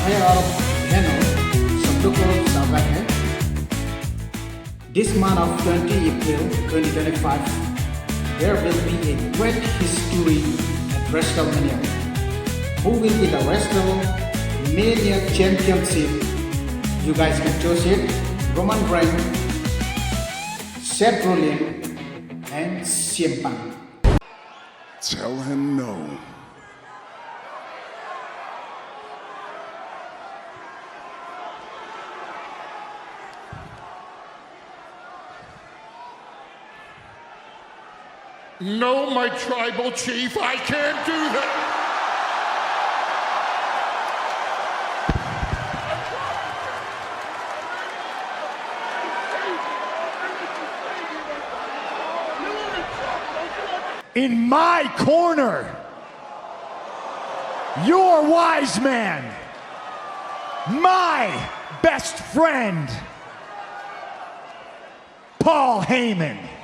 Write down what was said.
Saya Arab Heno, Sandoko Sabake. This month of 20 April 2025, there will be a great history at WrestleMania. Who will be the WrestleMania Championship? You guys can choose it. Roman Reigns, Seth Rollins, and CM Punk. Tell him no. No, my tribal chief, I can't do that. In my corner, your wise man, my best friend, Paul Heyman.